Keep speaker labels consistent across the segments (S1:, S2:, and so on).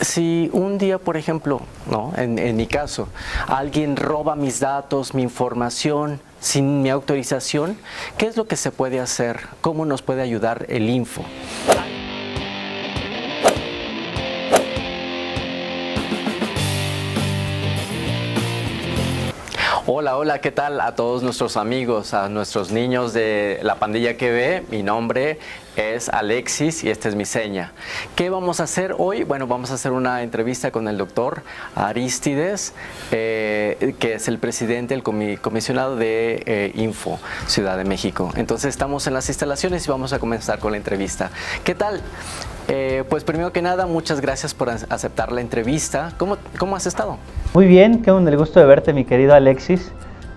S1: Si un día, por ejemplo, ¿no? En mi caso, alguien roba mis datos, mi información, sin mi autorización, ¿qué es lo que se puede hacer? ¿Cómo nos puede ayudar el Info? Hola, hola, ¿qué tal a todos nuestros amigos, a nuestros niños de la pandilla que ve? Mi nombre es Alexis y esta es mi seña. ¿Qué vamos a hacer hoy? Bueno, vamos a hacer una entrevista con el doctor Arístides, que es el presidente, el comisionado de Info, Ciudad de México. Entonces estamos en las instalaciones y vamos a comenzar con la entrevista. ¿Qué tal? Pues primero que nada, muchas gracias por aceptar la entrevista. ¿Cómo has estado?
S2: Muy bien, con el gusto de verte, mi querido Alexis.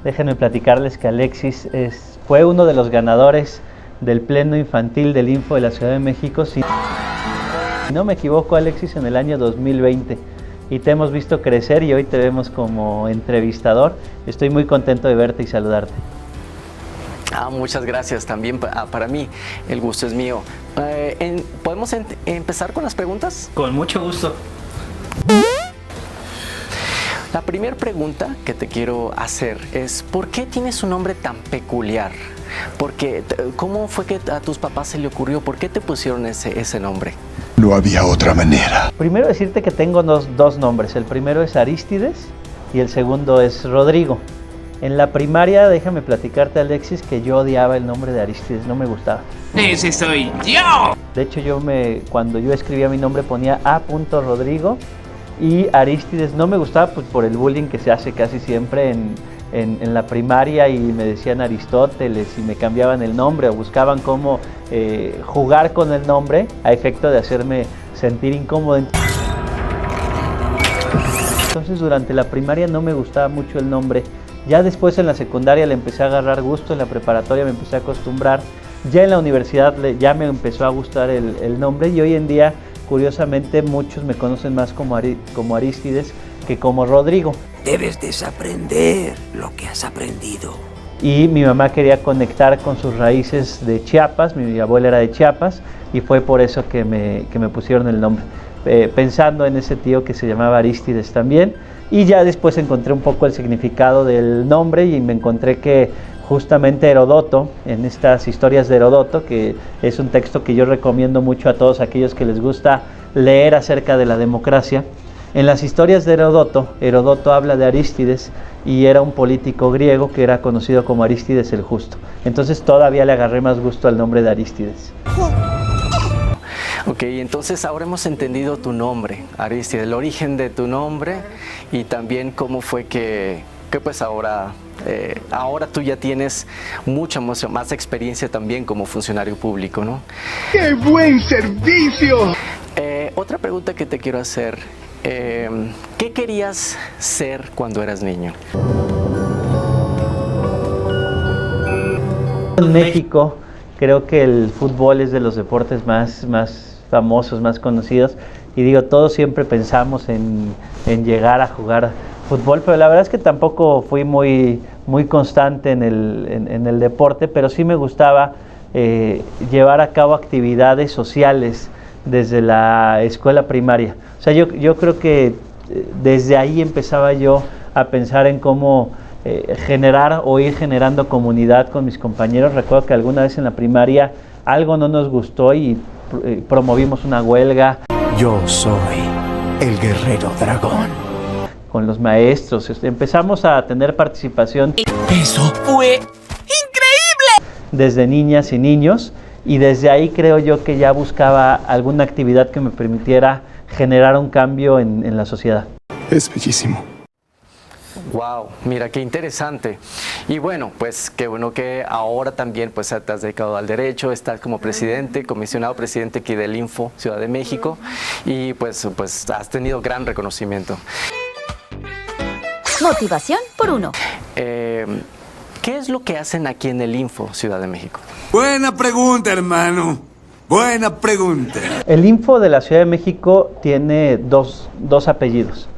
S2: Déjenme platicarles que Alexis fue uno de los ganadores del Pleno Infantil del Info de la Ciudad de México. Si no me equivoco, Alexis, en el año 2020. Y te hemos visto crecer y hoy te vemos como entrevistador. Estoy muy contento de verte y saludarte.
S1: Muchas gracias, también para mí el gusto es mío. ¿Podemos empezar con las preguntas?
S2: Con mucho gusto.
S1: La primera pregunta que te quiero hacer es, ¿por qué tienes un nombre tan peculiar? ¿Cómo fue que a tus papás se le ocurrió? ¿Por qué te pusieron ese nombre?
S3: No había otra manera.
S2: Primero decirte que tengo dos nombres. El primero es Arístides y el segundo es Rodrigo. En la primaria, déjame platicarte, Alexis, que yo odiaba el nombre de Arístides, no me gustaba.
S4: ¡Ese soy yo!
S2: De hecho, cuando yo escribía mi nombre ponía A. Rodrigo y Arístides no me gustaba pues, por el bullying que se hace casi siempre en la primaria y me decían Aristóteles y me cambiaban el nombre o buscaban cómo jugar con el nombre a efecto de hacerme sentir incómodo. Entonces durante la primaria no me gustaba mucho el nombre. Ya después en la secundaria le empecé a agarrar gusto, en la preparatoria me empecé a acostumbrar, ya en la universidad ya me empezó a gustar el nombre y hoy en día, curiosamente, muchos me conocen más como Arístides que como Rodrigo.
S4: Debes desaprender lo que has aprendido.
S2: Y mi mamá quería conectar con sus raíces de Chiapas, mi abuela era de Chiapas y fue por eso que me pusieron el nombre, pensando en ese tío que se llamaba Arístides también. Y ya después encontré un poco el significado del nombre y me encontré que justamente Heródoto, en estas historias de Heródoto, que es un texto que yo recomiendo mucho a todos aquellos que les gusta leer acerca de la democracia, en las historias de Heródoto habla de Arístides y era un político griego que era conocido como Arístides el Justo. Entonces todavía le agarré más gusto al nombre de Arístides.
S1: Ok, entonces ahora hemos entendido tu nombre, Arístides, el origen de tu nombre y también cómo fue que pues ahora tú ya tienes mucha más experiencia también como funcionario público, ¿no?
S3: ¡Qué buen servicio!
S1: Otra pregunta que te quiero hacer, ¿qué querías ser cuando eras niño?
S2: En México creo que el fútbol es de los deportes más famosos, más conocidos y digo, todos siempre pensamos en llegar a jugar fútbol, pero la verdad es que tampoco fui muy constante en el deporte, pero sí me gustaba llevar a cabo actividades sociales desde la escuela primaria. O sea, yo creo que desde ahí empezaba yo a pensar en cómo generar o ir generando comunidad con mis compañeros. Recuerdo que alguna vez en la primaria algo no nos gustó y promovimos una huelga.
S4: Yo soy el guerrero dragón.
S2: Con los maestros, empezamos a tener participación.
S4: Eso fue increíble.
S2: Desde niñas y niños, y desde ahí creo yo que ya buscaba alguna actividad que me permitiera generar un cambio en la sociedad.
S3: Es bellísimo.
S1: Wow, mira qué interesante. Y bueno, pues qué bueno que ahora también pues te has dedicado al derecho, estás como presidente, comisionado presidente aquí del Info Ciudad de México y pues has tenido gran reconocimiento.
S5: Motivación por 1.
S1: ¿Qué es lo que hacen aquí en el Info Ciudad de México?
S6: Buena pregunta, hermano. Buena pregunta.
S2: El Info de la Ciudad de México tiene dos apellidos.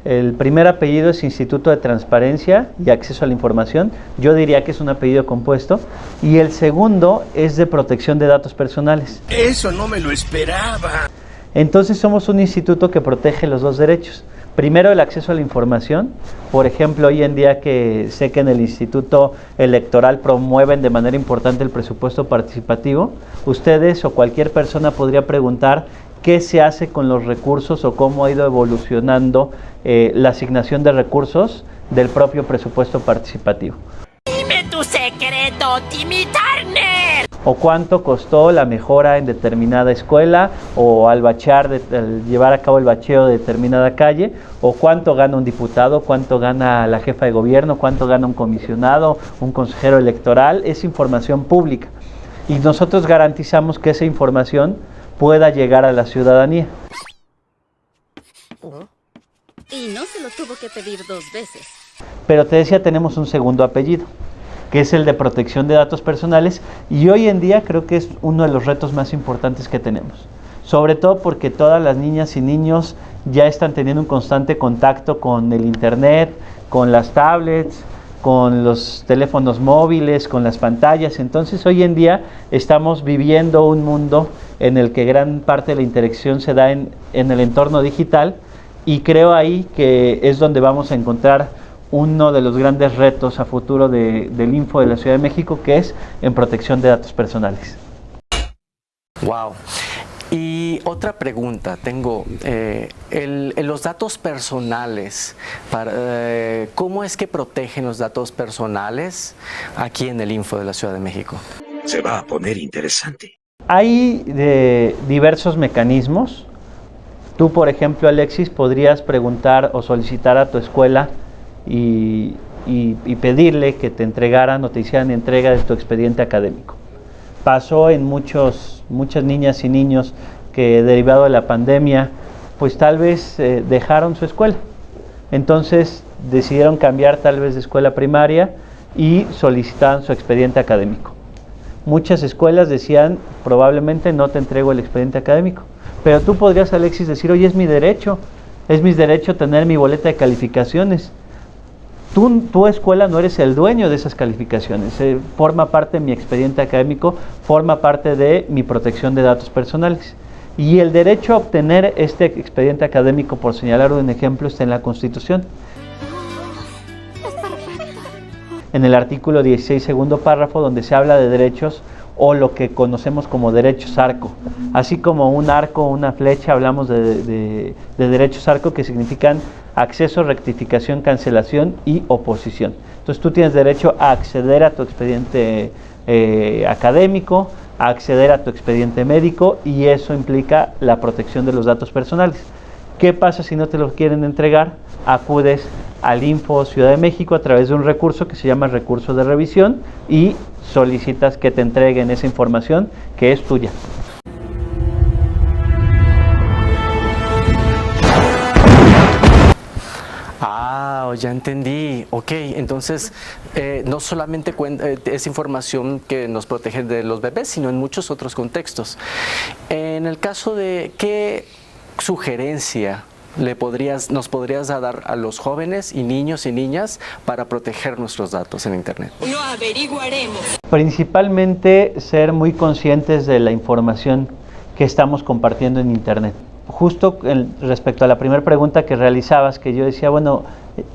S2: El primer apellido es Instituto de Transparencia y Acceso a la Información. Yo diría que es un apellido compuesto. Y el segundo es de Protección de Datos Personales.
S6: Eso no me lo esperaba.
S2: Entonces somos un instituto que protege los dos derechos. Primero, el acceso a la información. Por ejemplo, hoy en día que sé que en el Instituto Electoral promueven de manera importante el presupuesto participativo, ustedes o cualquier persona podría preguntar qué se hace con los recursos o cómo ha ido evolucionando la asignación de recursos del propio presupuesto participativo.
S5: Dime tu secreto, Timmy Turner.
S2: O cuánto costó la mejora en determinada escuela, o al llevar a cabo el bacheo de determinada calle, o cuánto gana un diputado, cuánto gana la jefa de gobierno, cuánto gana un comisionado, un consejero electoral. Es información pública y nosotros garantizamos que esa información pueda llegar a la ciudadanía.
S7: Y no se lo tuvo que pedir 2 veces.
S2: Pero te decía, tenemos un segundo apellido, que es el de protección de datos personales, y hoy en día creo que es uno de los retos más importantes que tenemos, sobre todo porque todas las niñas y niños ya están teniendo un constante contacto con el internet, con las tablets, con los teléfonos móviles, con las pantallas. Entonces hoy en día estamos viviendo un mundo en el que gran parte de la interacción se da en el entorno digital, y creo ahí que es donde vamos a encontrar uno de los grandes retos a futuro del Info de la Ciudad de México, que es en protección de datos personales.
S1: Wow. Y otra pregunta tengo, los datos personales, ¿cómo es que protegen los datos personales aquí en el Info de la Ciudad de México?
S4: Se va a poner interesante.
S2: Hay diversos mecanismos. Tú, por ejemplo, Alexis, podrías preguntar o solicitar a tu escuela y pedirle que te entregaran o te hicieran entrega de tu expediente académico. Pasó en muchas niñas y niños que, derivado de la pandemia, pues tal vez dejaron su escuela. Entonces decidieron cambiar tal vez de escuela primaria y solicitaron su expediente académico. Muchas escuelas decían, probablemente no te entrego el expediente académico. Pero tú podrías, Alexis, decir, oye, es mi derecho tener mi boleta de calificaciones. Tu escuela no eres el dueño de esas calificaciones, forma parte de mi expediente académico, forma parte de mi protección de datos personales. Y el derecho a obtener este expediente académico, por señalar un ejemplo, está en la Constitución. En el artículo 16, segundo párrafo, donde se habla de derechos o lo que conocemos como derechos arco. Así como un arco o una flecha, hablamos de derechos arco, que significan acceso, rectificación, cancelación y oposición. Entonces tú tienes derecho a acceder a tu expediente académico, a acceder a tu expediente médico, y eso implica la protección de los datos personales. ¿Qué pasa si no te lo quieren entregar? Acudes al Info Ciudad de México a través de un recurso que se llama recurso de revisión y solicitas que te entreguen esa información que es tuya.
S1: Ya entendí. Ok, entonces no solamente es información que nos protege de los bebés, sino en muchos otros contextos. En el caso de qué sugerencia nos podrías dar a los jóvenes y niños y niñas para proteger nuestros datos en Internet?
S5: Lo averiguaremos.
S2: Principalmente ser muy conscientes de la información que estamos compartiendo en Internet. Justo respecto a la primera pregunta que realizabas, que yo decía, bueno,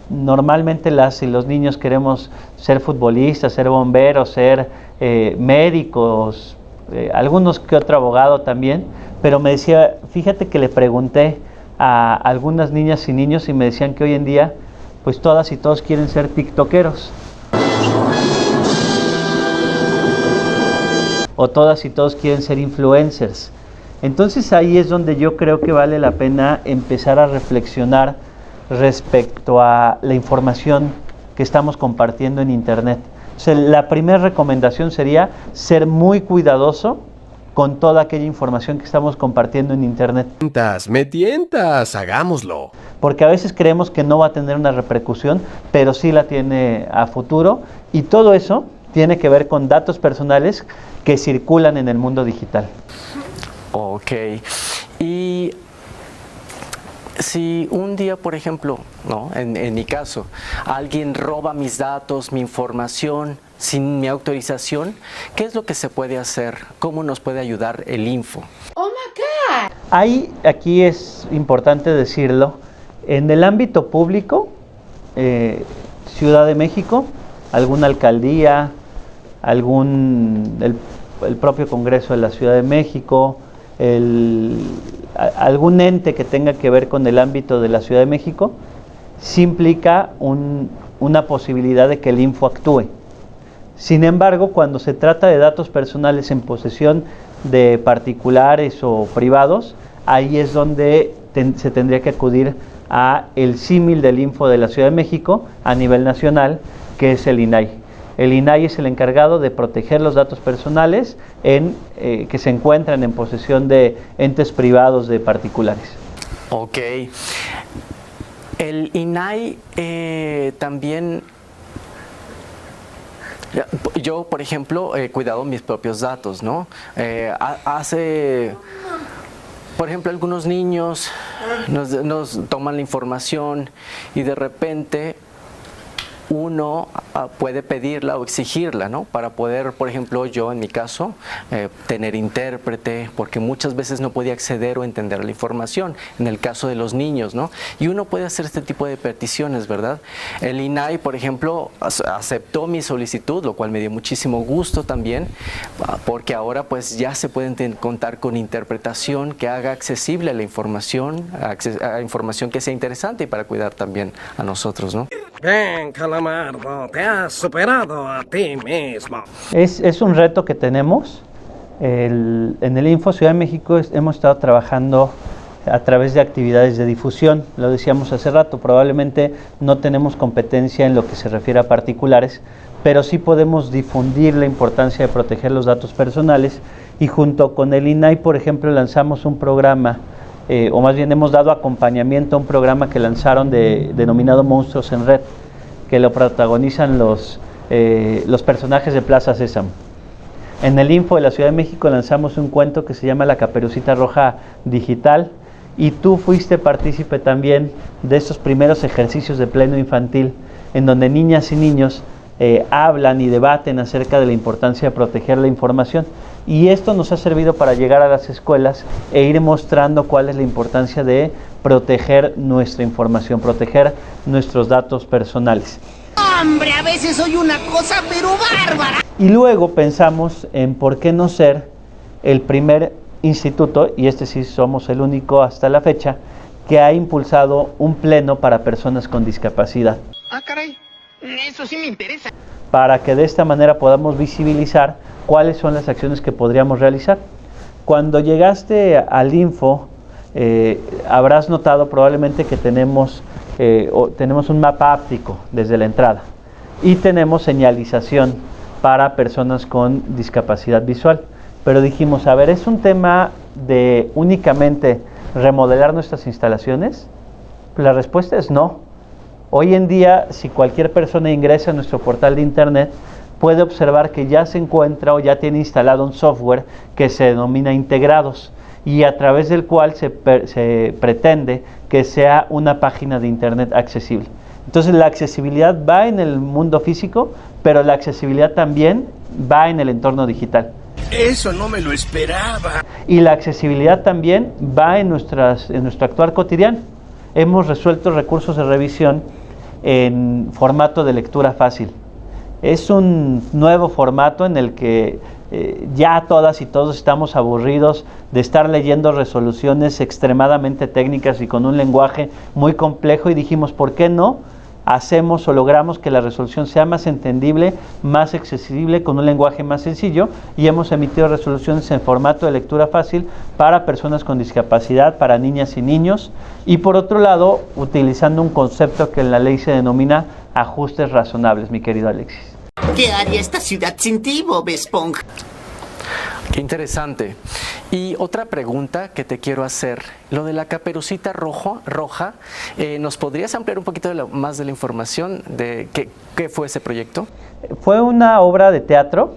S2: normalmente las y los niños queremos ser futbolistas, ser bomberos, ser médicos, algunos que otro abogado también, pero me decía, fíjate que le pregunté a algunas niñas y niños y me decían que hoy en día pues todas y todos quieren ser tiktokeros, o todas y todos quieren ser influencers. Entonces ahí es donde yo creo que vale la pena empezar a reflexionar respecto a la información que estamos compartiendo en Internet. O sea, la primera recomendación sería ser muy cuidadoso con toda aquella información que estamos compartiendo en Internet.
S8: Me tientas, hagámoslo.
S2: Porque a veces creemos que no va a tener una repercusión, pero sí la tiene a futuro, y todo eso tiene que ver con datos personales que circulan en el mundo digital.
S1: Ok. Y si un día, por ejemplo, ¿no? En mi caso, alguien roba mis datos, mi información, sin mi autorización, ¿qué es lo que se puede hacer? ¿Cómo nos puede ayudar el Info?
S7: ¡Oh, my God!
S2: Aquí es importante decirlo, en el ámbito público, Ciudad de México, alguna alcaldía, el propio Congreso de la Ciudad de México, algún ente que tenga que ver con el ámbito de la Ciudad de México, sí implica una posibilidad de que el Info actúe. Sin embargo, cuando se trata de datos personales en posesión de particulares o privados, ahí es donde se tendría que acudir a el símil del Info de la Ciudad de México a nivel nacional, que es el INAI. El INAI es el encargado de proteger los datos personales que se encuentran en posesión de entes privados de particulares.
S1: Ok. El INAI también... Yo, por ejemplo, he cuidado mis propios datos, ¿no? Por ejemplo, algunos niños nos toman la información y de repente uno puede pedirla o exigirla, ¿no? Para poder, por ejemplo, yo en mi caso, tener intérprete, porque muchas veces no podía acceder o entender la información, en el caso de los niños, ¿no? Y uno puede hacer este tipo de peticiones, ¿verdad? El INAI, por ejemplo, aceptó mi solicitud, lo cual me dio muchísimo gusto también, porque ahora pues ya se pueden contar con interpretación que haga accesible la información, a información que sea interesante y para cuidar también a nosotros, ¿no?
S8: Bien, Calamardo, te has superado a ti mismo.
S2: Es un reto que tenemos. En el Info Ciudad de México hemos estado trabajando a través de actividades de difusión. Lo decíamos hace rato, probablemente no tenemos competencia en lo que se refiere a particulares, pero sí podemos difundir la importancia de proteger los datos personales, y junto con el INAI, por ejemplo, lanzamos un programa, o más bien hemos dado acompañamiento a un programa que lanzaron denominado Monstruos en Red, que lo protagonizan los personajes de Plaza Sésamo. En el Info de la Ciudad de México lanzamos un cuento que se llama La Caperucita Roja Digital, y tú fuiste partícipe también de estos primeros ejercicios de pleno infantil, en donde niñas y niños hablan y debaten acerca de la importancia de proteger la información. Y esto nos ha servido para llegar a las escuelas e ir mostrando cuál es la importancia de proteger nuestra información, proteger nuestros datos personales.
S5: ¡Hombre, a veces soy una cosa pero bárbara!
S2: Y luego pensamos en por qué no ser el primer instituto, y este sí somos el único hasta la fecha, que ha impulsado un pleno para personas con discapacidad.
S5: Ah, caray, eso sí me interesa.
S2: Para que de esta manera podamos visibilizar cuáles son las acciones que podríamos realizar. Cuando llegaste al Info, habrás notado probablemente que tenemos un mapa áptico desde la entrada, y tenemos señalización para personas con discapacidad visual. Pero dijimos, a ver, ¿es un tema de únicamente remodelar nuestras instalaciones? La respuesta es no. Hoy en día, si cualquier persona ingresa a nuestro portal de internet, puede observar que ya se encuentra o ya tiene instalado un software que se denomina Integrados, y a través del cual se pretende que sea una página de internet accesible. Entonces la accesibilidad va en el mundo físico, pero la accesibilidad también va en el entorno digital.
S6: Eso no me lo esperaba.
S2: Y la accesibilidad también va en nuestro actuar cotidiano. Hemos resuelto recursos de revisión en formato de lectura fácil. Es un nuevo formato en el que ya todas y todos estamos aburridos de estar leyendo resoluciones extremadamente técnicas y con un lenguaje muy complejo, y dijimos, ¿por qué no hacemos o logramos que la resolución sea más entendible, más accesible, con un lenguaje más sencillo? Y hemos emitido resoluciones en formato de lectura fácil para personas con discapacidad, para niñas y niños, y por otro lado, utilizando un concepto que en la ley se denomina ajustes razonables, mi querido Alexis.
S5: ¿Qué haría esta ciudad sin ti, Bob Esponja?
S1: Qué interesante. Y otra pregunta que te quiero hacer, lo de la Caperucita Roja, ¿nos podrías ampliar un poquito más de la información de qué fue ese proyecto?
S2: Fue una obra de teatro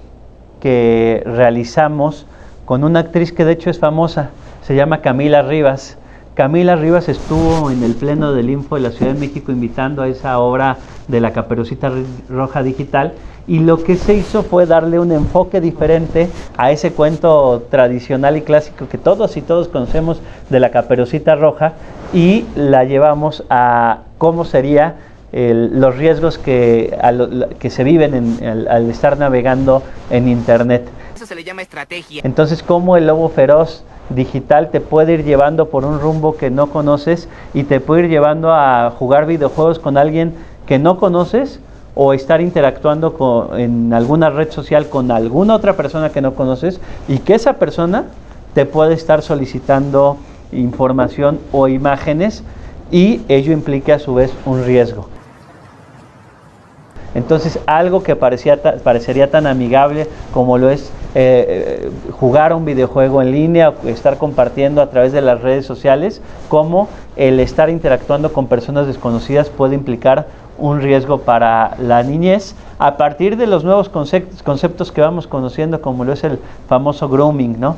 S2: que realizamos con una actriz que de hecho es famosa, se llama Camila Rivas, Camila Rivas estuvo en el Pleno del Info de la Ciudad de México invitando a esa obra de la Caperucita Roja digital, y lo que se hizo fue darle un enfoque diferente a ese cuento tradicional y clásico que todos y todos conocemos de la Caperucita Roja, y la llevamos a cómo sería los riesgos que se viven al estar navegando en internet.
S5: Eso se le llama estrategia.
S2: Entonces, cómo el lobo feroz digital te puede ir llevando por un rumbo que no conoces y te puede ir llevando a jugar videojuegos con alguien que no conoces, o estar interactuando en alguna red social con alguna otra persona que no conoces, y que esa persona te puede estar solicitando información o imágenes, y ello implica a su vez un riesgo. Entonces, algo que parecería tan amigable como lo es jugar un videojuego en línea, o estar compartiendo a través de las redes sociales, como el estar interactuando con personas desconocidas, puede implicar un riesgo para la niñez, a partir de los nuevos conceptos que vamos conociendo, como lo es el famoso grooming, ¿no?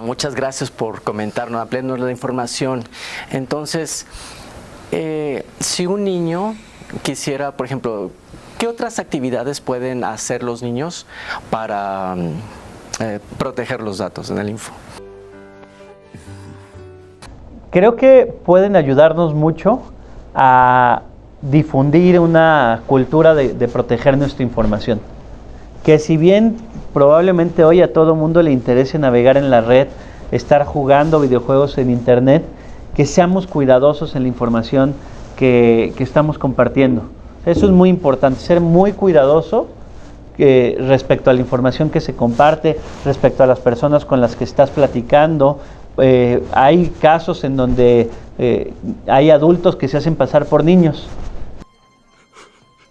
S1: Muchas gracias por comentarnos, ampliarnos la información. Entonces, si un niño quisiera, por ejemplo, ¿qué otras actividades pueden hacer los niños para proteger los datos en el info?
S2: Creo que pueden ayudarnos mucho a difundir una cultura de proteger nuestra información. Que si bien probablemente hoy a todo mundo le interese navegar en la red, estar jugando videojuegos en internet, que seamos cuidadosos en la información que estamos compartiendo. Eso es muy importante, ser muy cuidadoso respecto a la información que se comparte, respecto a las personas con las que estás platicando. Hay casos en donde hay adultos que se hacen pasar por niños.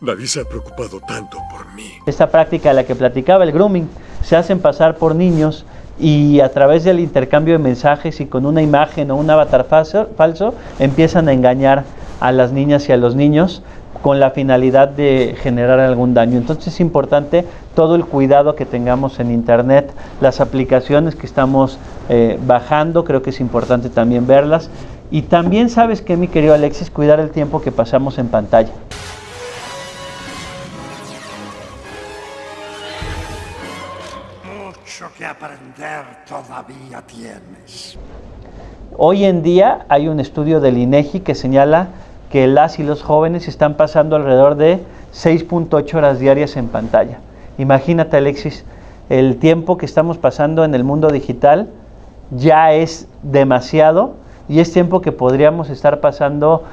S3: Nadie se ha preocupado tanto por mí.
S2: Esta práctica de la que platicaba, el grooming, se hacen pasar por niños, y a través del intercambio de mensajes y con una imagen o un avatar falso empiezan a engañar a las niñas y a los niños con la finalidad de generar algún daño. Entonces es importante todo el cuidado que tengamos en internet, las aplicaciones que estamos bajando, creo que es importante también verlas, y también, ¿sabes qué, mi querido Alexis? Cuidar el tiempo que pasamos en pantalla.
S6: Mucho que aprender todavía tienes.
S2: Hoy en día hay un estudio del INEGI que señala que las y los jóvenes están pasando alrededor de 6.8 horas diarias en pantalla. Imagínate, Alexis, el tiempo que estamos pasando en el mundo digital ya es demasiado, y es tiempo que podríamos estar pasando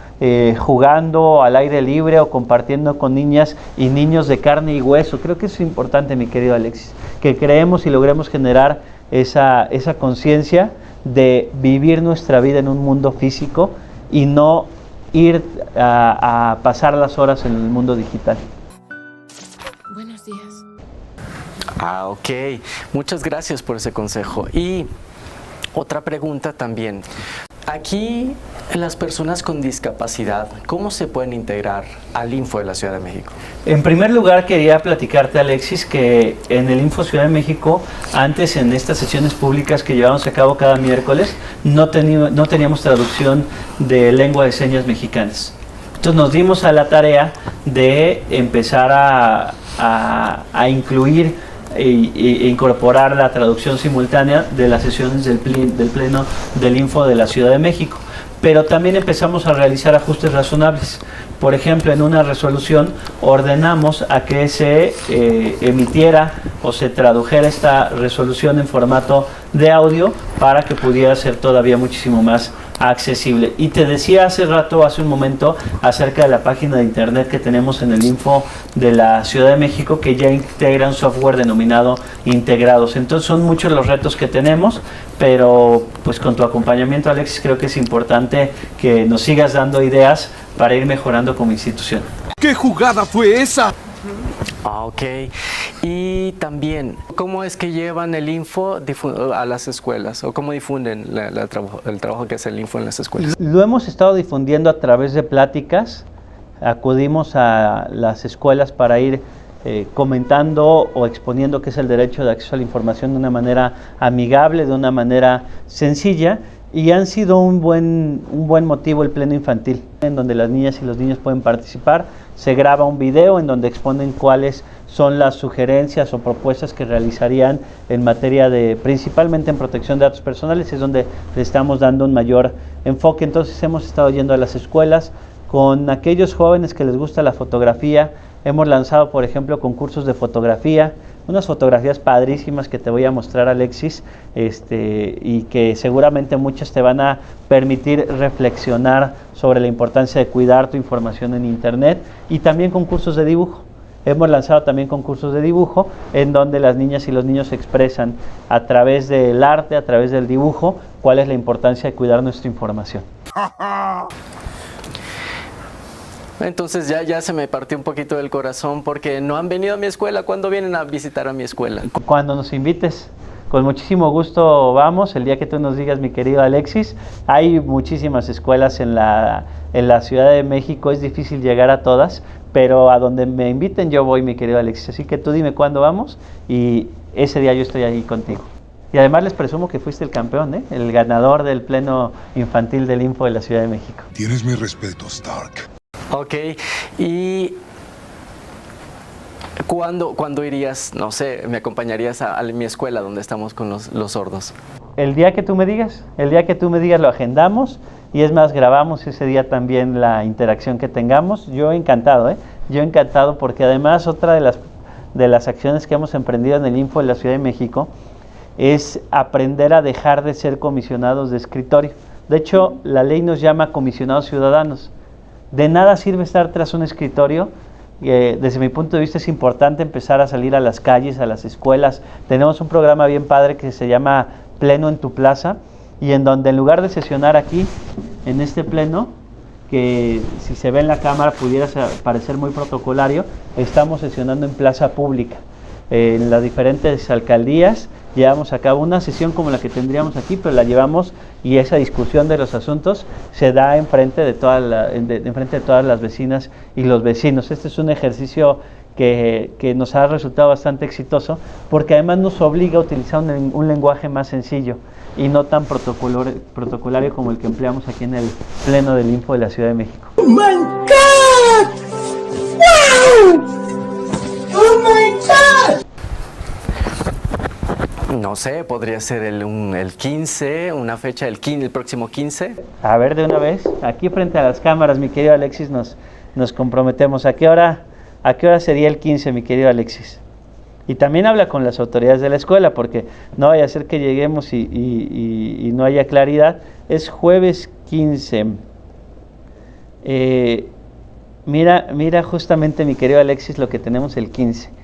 S2: jugando al aire libre o compartiendo con niñas y niños de carne y hueso. Creo que es importante, mi querido Alexis, que creemos y logremos generar esa conciencia de vivir nuestra vida en un mundo físico y no ir a pasar las horas en el mundo digital.
S7: Buenos días.
S1: Ok. Muchas gracias por ese consejo. Y otra pregunta también. Aquí, las personas con discapacidad, ¿cómo se pueden integrar al Info de la Ciudad de México?
S2: En primer lugar, quería platicarte, Alexis, que en el Info Ciudad de México, antes en estas sesiones públicas que llevamos a cabo cada miércoles, no teníamos traducción de lengua de señas mexicanas. Entonces nos dimos a la tarea de empezar a incluir e incorporar la traducción simultánea de las sesiones del Pleno del Info de la Ciudad de México. Pero también empezamos a realizar ajustes razonables. Por ejemplo, en una resolución ordenamos a que se emitiera o se tradujera esta resolución en formato de audio para que pudiera ser todavía muchísimo más accesible. Y te decía hace un momento, acerca de la página de internet que tenemos en el Info de la Ciudad de México, que ya integra un software denominado Integrados. Entonces son muchos los retos que tenemos, pero pues con tu acompañamiento, Alexis, creo que es importante que nos sigas dando ideas para ir mejorando como institución.
S3: ¿Qué jugada fue esa?
S1: Ok. Y también, ¿cómo es que llevan el Info a las escuelas? ¿O cómo difunden el trabajo que hace el Info en las escuelas?
S2: Lo hemos estado difundiendo a través de pláticas. Acudimos a las escuelas para ir comentando o exponiendo qué es el derecho de acceso a la información de una manera amigable, de una manera sencilla, y han sido un buen motivo el pleno infantil, en donde las niñas y los niños pueden participar. Se graba un video en donde exponen cuáles son las sugerencias o propuestas que realizarían en materia de, principalmente en protección de datos personales, es donde le estamos dando un mayor enfoque. Entonces hemos estado yendo a las escuelas con aquellos jóvenes que les gusta la fotografía. Hemos lanzado, por ejemplo, concursos de fotografía, unas fotografías padrísimas que te voy a mostrar, Alexis, y que seguramente muchas te van a permitir reflexionar sobre la importancia de cuidar tu información en Internet, y también concursos de dibujo. Hemos lanzado también concursos de dibujo en donde las niñas y los niños expresan a través del arte, a través del dibujo, cuál es la importancia de cuidar nuestra información.
S1: Entonces ya se me partió un poquito del corazón porque no han venido a mi escuela. ¿Cuándo vienen a visitar a mi escuela?
S2: Cuando nos invites, con muchísimo gusto vamos, el día que tú nos digas, mi querido Alexis. Hay muchísimas escuelas en la Ciudad de México, es difícil llegar a todas, pero a donde me inviten yo voy, mi querido Alexis. Así que tú dime cuándo vamos y ese día yo estoy ahí contigo. Y además les presumo que fuiste el campeón, el ganador del pleno infantil del Info de la Ciudad de México.
S3: Tienes mi respeto, Stark.
S1: Ok, y ¿cuándo irías, no sé, me acompañarías a mi escuela donde estamos con los sordos?
S2: El día que tú me digas, lo agendamos, y es más, grabamos ese día también la interacción que tengamos. Yo encantado, porque además otra de las acciones que hemos emprendido en el Info de la Ciudad de México es aprender a dejar de ser comisionados de escritorio. De hecho, la ley nos llama comisionados ciudadanos. De nada sirve estar tras un escritorio. Desde mi punto de vista es importante empezar a salir a las calles, a las escuelas. Tenemos un programa bien padre que se llama Pleno en tu Plaza, y en donde en lugar de sesionar aquí, en este pleno, que si se ve en la cámara pudiera parecer muy protocolario, estamos sesionando en plaza pública. En las diferentes alcaldías llevamos a cabo una sesión como la que tendríamos aquí, pero la llevamos, y esa discusión de los asuntos se da enfrente de todas las vecinas y los vecinos. Este es un ejercicio que nos ha resultado bastante exitoso, porque además nos obliga a utilizar un lenguaje más sencillo y no tan protocolario como el que empleamos aquí en el Pleno del Info de la Ciudad de México.
S5: ¡Oh, my God! ¡Wow! ¡Oh, my God!
S1: No sé, podría ser el 15, una fecha el próximo 15.
S2: A ver, de una vez, aquí frente a las cámaras, mi querido Alexis, nos comprometemos. ¿A qué hora sería el 15, mi querido Alexis? Y también habla con las autoridades de la escuela, porque no vaya a ser que lleguemos y no haya claridad. Es jueves 15. Mira justamente, mi querido Alexis, lo que tenemos el 15.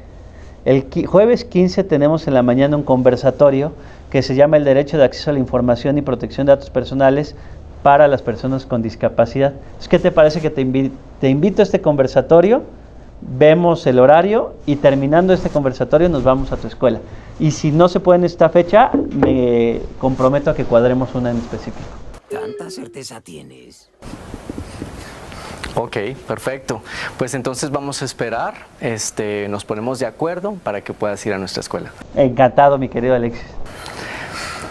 S2: El jueves 15 tenemos en la mañana un conversatorio que se llama el derecho de acceso a la información y protección de datos personales para las personas con discapacidad. ¿Qué te parece que te invito a este conversatorio? Vemos el horario y terminando este conversatorio nos vamos a tu escuela. Y si no se puede en esta fecha, me comprometo a que cuadremos una en específico.
S4: ¿Tanta certeza tienes?
S1: Ok, perfecto. Pues entonces vamos a esperar, nos ponemos de acuerdo para que puedas ir a nuestra escuela.
S2: Encantado, mi querido Alexis.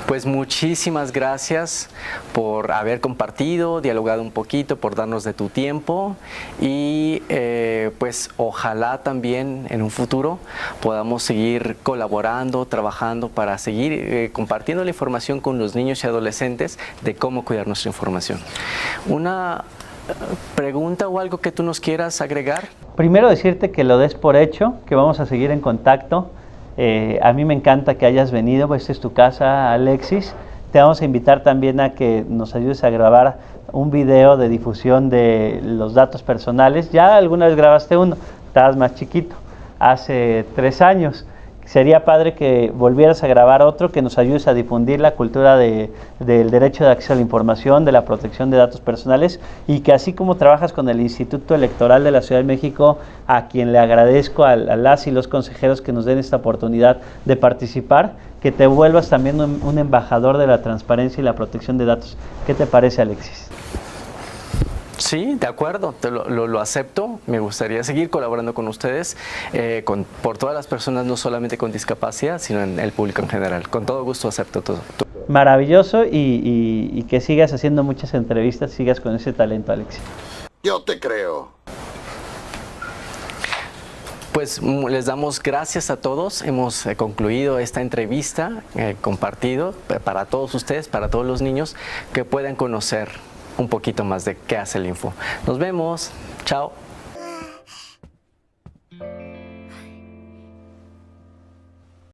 S1: Pues muchísimas gracias por haber compartido, dialogado un poquito, por darnos de tu tiempo, y pues ojalá también en un futuro podamos seguir colaborando, trabajando para seguir compartiendo la información con los niños y adolescentes de cómo cuidar nuestra información. Una pregunta o algo que tú nos quieras agregar.
S2: Primero decirte que lo des por hecho, que vamos a seguir en contacto. A mí me encanta que hayas venido, esta es tu casa, Alexis. Te vamos a invitar también a que nos ayudes a grabar un video de difusión de los datos personales. Ya alguna vez grabaste uno, estabas más chiquito, hace 3 años. Sería padre que volvieras a grabar otro, que nos ayudes a difundir la cultura del derecho de acceso a la información, de la protección de datos personales, y que así como trabajas con el Instituto Electoral de la Ciudad de México, a quien le agradezco a las y los consejeros que nos den esta oportunidad de participar, que te vuelvas también un embajador de la transparencia y la protección de datos. ¿Qué te parece, Alexis?
S1: Sí, de acuerdo, lo acepto. Me gustaría seguir colaborando con ustedes, por todas las personas, no solamente con discapacidad, sino en el público en general. Con todo gusto acepto todo.
S2: Maravilloso y que sigas haciendo muchas entrevistas, sigas con ese talento, Alexis.
S3: Yo te creo.
S1: Pues les damos gracias a todos. Hemos concluido esta entrevista, compartido para todos ustedes, para todos los niños que puedan conocer un poquito más de qué hace el Info. Nos vemos. Chao.